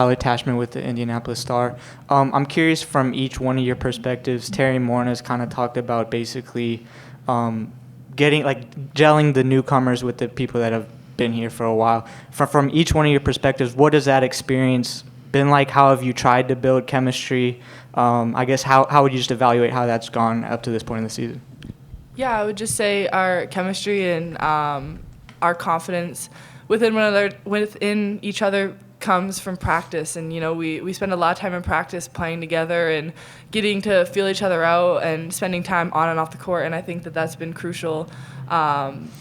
while attachment with the Indianapolis Star. I'm curious from each one of your perspectives. Terry Moore has kind of talked about basically gelling the newcomers with the people that have been here for a while. From each one of your perspectives, what has that experience been like? How have you tried to build chemistry? I guess how would you just evaluate how that's gone up to this point in the season? Yeah, I would just say our chemistry and our confidence within each other comes from practice. And, we spend a lot of time in practice playing together and getting to feel each other out and spending time on and off the court. And I think that that's been crucial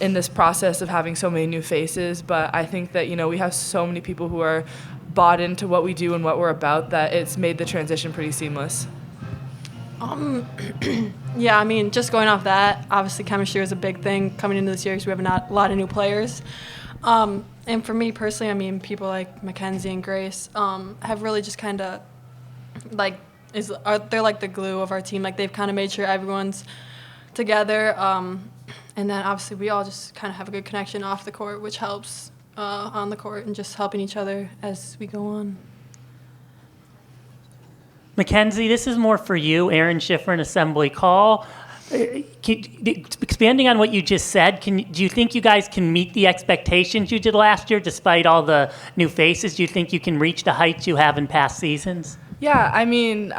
in this process of having so many new faces. But I think that, we have so many people who are bought into what we do and what we're about that it's made the transition pretty seamless. Yeah, I mean, just going off that, obviously chemistry is a big thing coming into this year because we have a lot of new players. And for me personally, I mean, people like Mackenzie and Grace have really just kind of, they're like the glue of our team. Like, they've kind of made sure everyone's together. And then obviously we all just kind of have a good connection off the court, which helps on the court and just helping each other as we go on. Mackenzie, this is more for you. Aaron Schiffer in Assembly Call. Expanding on what you just said, do you think you guys can meet the expectations you did last year despite all the new faces? Do you think you can reach the heights you have in past seasons? Yeah, I mean,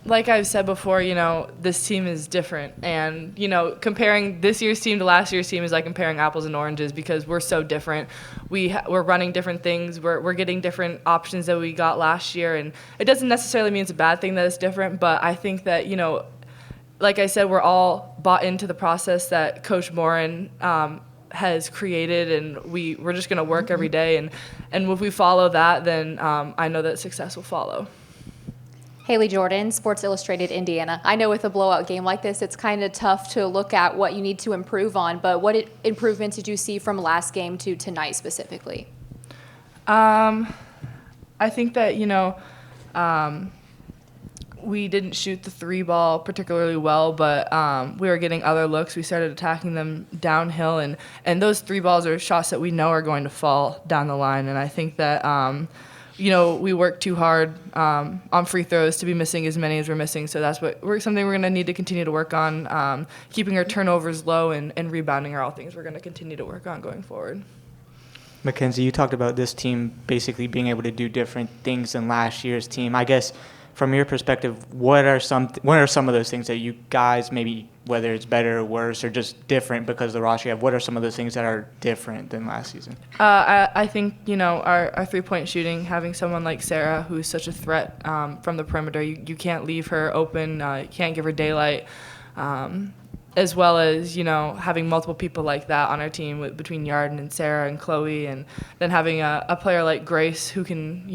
like I've said before, this team is different. And, comparing this year's team to last year's team is like comparing apples and oranges because we're so different. We're running different things. We're getting different options that we got last year. And it doesn't necessarily mean it's a bad thing that it's different, but I think that, like I said, we're all bought into the process that Coach Morin has created, and we're just going to work every day. And if we follow that, then I know that success will follow. Haley Jordan, Sports Illustrated Indiana. I know with a blowout game like this, it's kind of tough to look at what you need to improve on, but what improvements did you see from last game to tonight specifically? I think that, we didn't shoot the three ball particularly well, but we were getting other looks. We started attacking them downhill, and those three balls are shots that we know are going to fall down the line. And I think that, we work too hard on free throws to be missing as many as we're missing. So that's something we're going to need to continue to work on. Keeping our turnovers low and rebounding are all things we're going to continue to work on going forward. Mackenzie, you talked about this team basically being able to do different things than last year's team. I guess from your perspective, what are some of those things that you guys, maybe whether it's better or worse or just different because of the roster you have, what are some of those things that are different than last season? I think, our three-point shooting, having someone like Sarah who's such a threat from the perimeter, you can't leave her open, you can't give her daylight, as well as, having multiple people like that on our team between Yarden and Sarah and Chloe, and then having a player like Grace who can,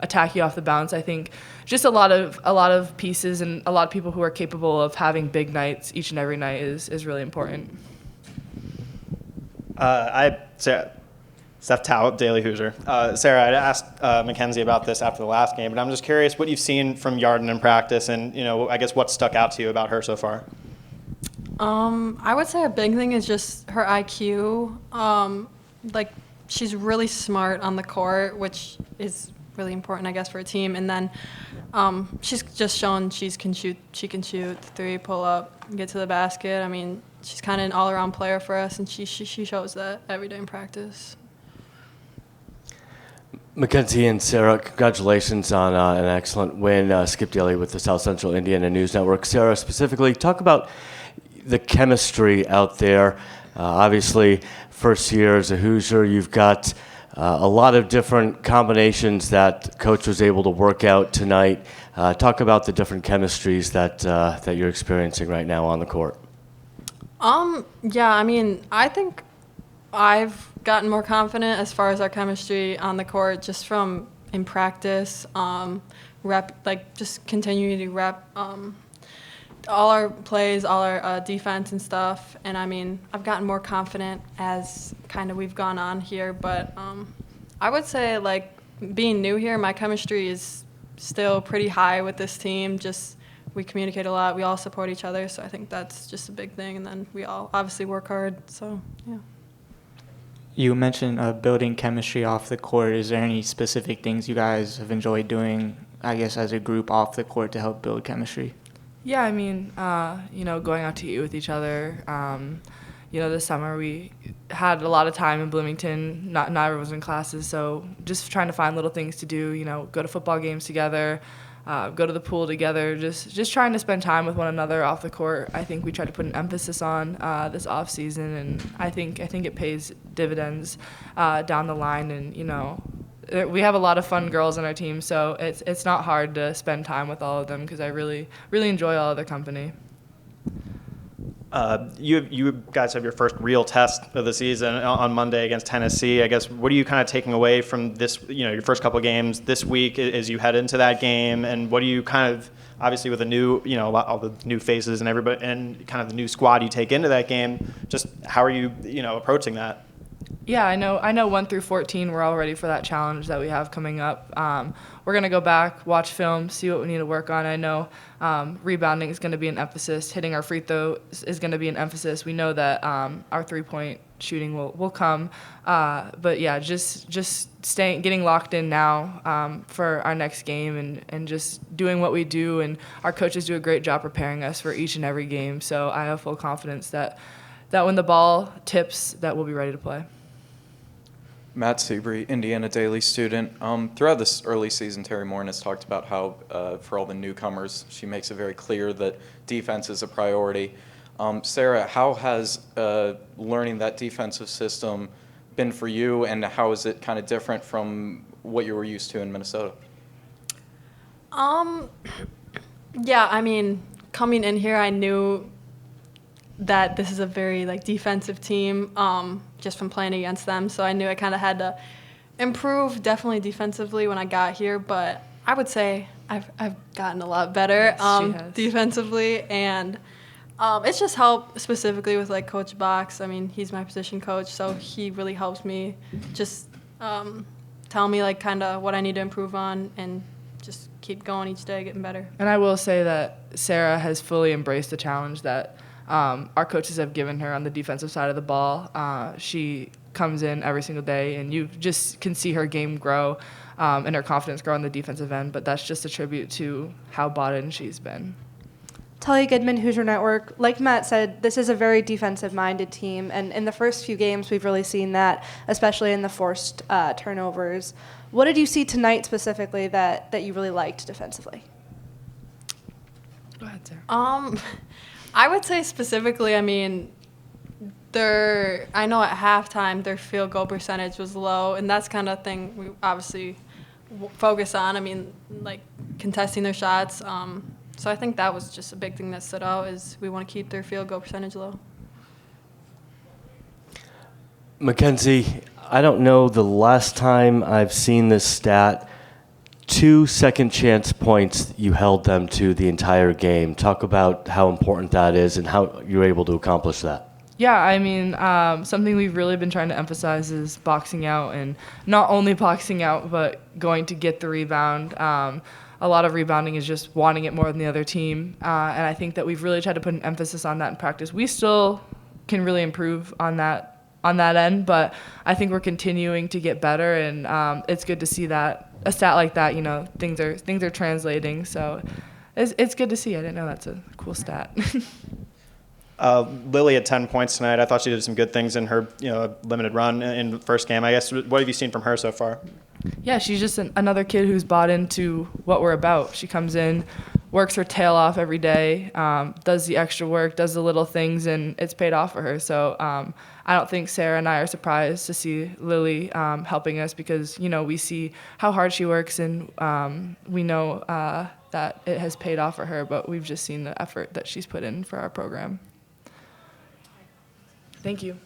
attack you off the bounce. I think just a lot of pieces and a lot of people who are capable of having big nights each and every night is really important. Seth Tao, Daily Hoosier. Sarah, I'd asked Mackenzie about this after the last game, but I'm just curious what you've seen from Yarden in practice and, I guess what stuck out to you about her so far. I would say a big thing is just her IQ. She's really smart on the court, which is really important, I guess, for a team. And then she's just shown she can shoot the three, pull up, get to the basket. I mean, she's kind of an all-around player for us, and she shows that every day in practice. Mackenzie and Sarah, congratulations on an excellent win. Skip Daly with the South Central Indiana News Network. Sarah, specifically, talk about the chemistry out there. Obviously, first year as a Hoosier, you've got a lot of different combinations that Coach was able to work out tonight. Talk about the different chemistries that you're experiencing right now on the court. Yeah, I mean, I think I've gotten more confident as far as our chemistry on the court just from in practice, just continuing to rep all our plays, all our defense and stuff. And I mean, I've gotten more confident as kind of we've gone on here. But I would say, being new here, my chemistry is still pretty high with this team. Just we communicate a lot. We all support each other. So I think that's just a big thing. And then we all obviously work hard. So, yeah. You mentioned building chemistry off the court. Is there any specific things you guys have enjoyed doing, I guess, as a group off the court to help build chemistry? Yeah, I mean, going out to eat with each other. This summer we had a lot of time in Bloomington. Not everyone was in classes, so just trying to find little things to do. Go to football games together, go to the pool together. Just trying to spend time with one another off the court. I think we tried to put an emphasis on this off season, and I think it pays dividends down the line. And we have a lot of fun girls on our team, so it's not hard to spend time with all of them because I really enjoy all of their company. You guys have your first real test of the season on Monday against Tennessee. I guess, what are you kind of taking away from this, your first couple of games this week as you head into that game? And what do you kind of, obviously with the new, all the new faces and everybody and kind of the new squad you take into that game, just how are you, approaching that? Yeah, I know 1 through 14, we're all ready for that challenge that we have coming up. We're going to go back, watch film, see what we need to work on. I know rebounding is going to be an emphasis. Hitting our free throw is going to be an emphasis. We know that our three-point shooting will come. But yeah, just getting locked in now for our next game and just doing what we do. And our coaches do a great job preparing us for each and every game. So I have full confidence that when the ball tips, that we'll be ready to play. Matt Seabury, Indiana Daily student. Throughout this early season, Terry Morin has talked about how, for all the newcomers, she makes it very clear that defense is a priority. Sarah, how has learning that defensive system been for you, and how is it kind of different from what you were used to in Minnesota? Yeah, I mean, coming in here, I knew that this is a very defensive team just from playing against them. So I knew I kind of had to improve definitely defensively when I got here. But I would say I've gotten a lot better defensively, and it's just helped specifically with Coach Box. I mean, he's my position coach, so he really helps me just tell me kind of what I need to improve on and just keep going each day, getting better. And I will say that Sarah has fully embraced the challenge that our coaches have given her on the defensive side of the ball. She comes in every single day, and you just can see her game grow and her confidence grow on the defensive end, but that's just a tribute to how bought in she's been. Talia Goodman, Hoosier Network. Like Matt said, this is a very defensive-minded team, and in the first few games, we've really seen that, especially in the forced turnovers. What did you see tonight specifically that you really liked defensively? Go ahead, Sarah. I would say specifically, I mean, I know at halftime their field goal percentage was low, and that's kind of thing we obviously focus on. I mean, contesting their shots. So I think that was just a big thing that stood out is we want to keep their field goal percentage low. Mackenzie, I don't know the last time I've seen this stat. 2 second chance points you held them to the entire game. Talk about how important that is and how you're able to accomplish that. Yeah, I mean, something we've really been trying to emphasize is boxing out, and not only boxing out, but going to get the rebound. A lot of rebounding is just wanting it more than the other team, and I think that we've really tried to put an emphasis on that in practice. We still can really improve on that end, but I think we're continuing to get better, and it's good to see that a stat like that, things are translating. So it's good to see. I didn't know that's a cool stat. Lily had 10 points tonight. I thought she did some good things in her limited run in the first game. I guess, what have you seen from her so far? Yeah, she's just another kid who's bought into what we're about. She comes in, works her tail off every day, does the extra work, does the little things, and it's paid off for her. So I don't think Sarah and I are surprised to see Lily helping us because, we see how hard she works, and we know that it has paid off for her, but we've just seen the effort that she's put in for our program. Thank you.